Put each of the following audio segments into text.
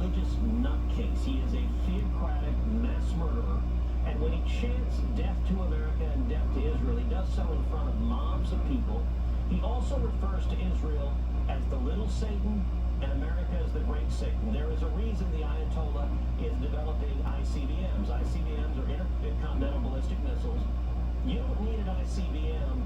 religious nutcase. He is a theocratic mass murderer. And when he chants death to America and death to Israel, he does so in front of mobs of people. He also refers to Israel as the little Satan and America as the great Satan. There is a reason the Ayatollah is developing ICBMs. ICBMs are intercontinental ballistic missiles. You don't need an ICBM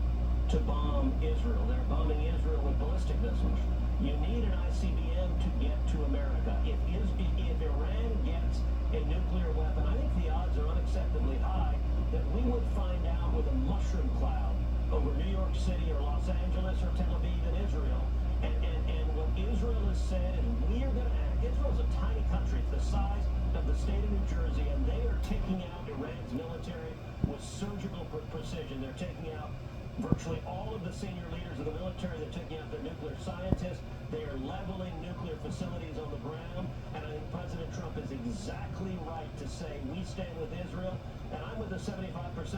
to bomb Israel. They're bombing Israel with ballistic missiles. You need an ICBM to get to America. If Iran gets a nuclear weapon, I think the odds are unacceptably high that we would find out with a mushroom cloud over New York City or Los Angeles or Tel Aviv and Israel. And what Israel has said, and we are going to act. Israel's a tiny country. It's the size of the state of New Jersey, and they are taking out Iran's military with surgical precision. They're taking out virtually all of the senior leaders of the military. They're taking out their nuclear scientists. They are leveling nuclear facilities on the ground. And I think President Trump is exactly right to say we stand with Israel. And I'm with the 75%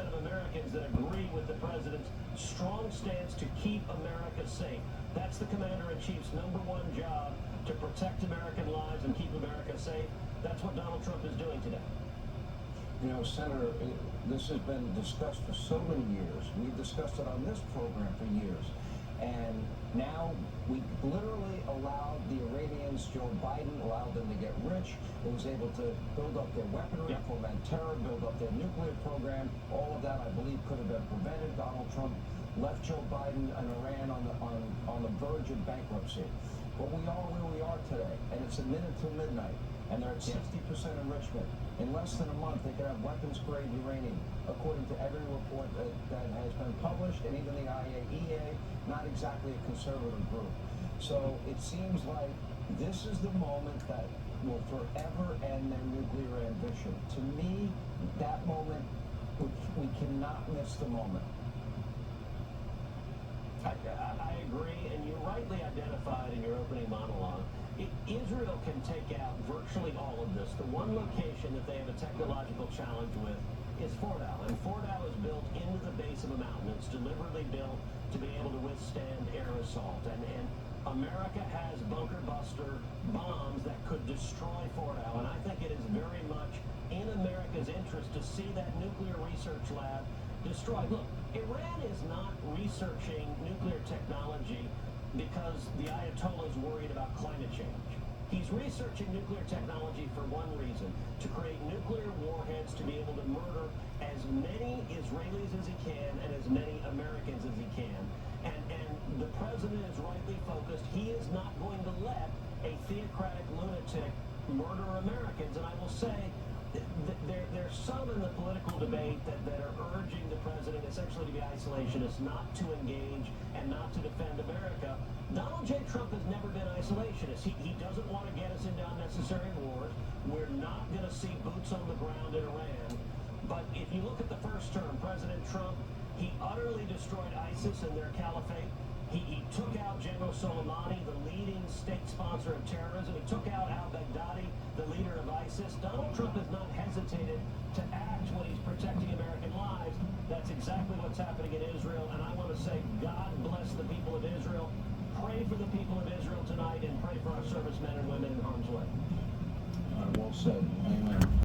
of Americans that agree with the president's strong stance to keep America safe. That's the commander-in-chief's #1 job, to protect American lives and keep America safe. That's what Donald Trump is doing today. You know, Senator, this has been discussed for so many years. We've discussed it on this program for years. And now we literally allowed the Iranians, Joe Biden allowed them to get rich. It was able to build up their weaponry, foment terror, build up their nuclear program. All of that, I believe, could have been prevented. Donald Trump left Joe Biden and Iran on the verge of bankruptcy. But we are where we are today, and it's a minute till midnight. And they're at 60% enrichment. In less than a month, they could have weapons-grade uranium, according to every report that has been published, and even the IAEA, not exactly a conservative group. So it seems like this is the moment that will forever end their nuclear ambition. To me, that moment, we cannot miss the moment. I agree, and you rightly identified in your opening monologue. Israel can take out virtually all of this. The one location that they have a technological challenge with is Fordow. And Fordow is built into the base of a mountain. It's deliberately built to be able to withstand air assault. And America has bunker buster bombs that could destroy Fordow. And I think it is very much in America's interest to see that nuclear research lab destroyed. Look, Iran is not researching nuclear technology because the Ayatollah is worried about climate change. He's researching nuclear technology for one reason: to create nuclear warheads to be able to murder as many Israelis as he can and as many Americans as he can. And the president is rightly focused. He is not going to let a theocratic lunatic murder Americans. And I will say, there's some in the political debate that are urging the president essentially to be isolationist, not to engage and not to defend America. Donald J. Trump has never been isolationist. He doesn't want to get us into unnecessary wars. We're not going to see boots on the ground in Iran. But if you look at the first term, President Trump, he utterly destroyed ISIS and their caliphate. He took out General Soleimani, the leading state sponsor of terrorism. He took out al-Baghdadi, the leader of ISIS. Donald Trump has not hesitated to act when he's protecting American lives. That's exactly what's happening in Israel. And I want to say, God bless the people of Israel. Pray for the people of Israel tonight, and pray for our servicemen and women in harm's way. Well said. Amen.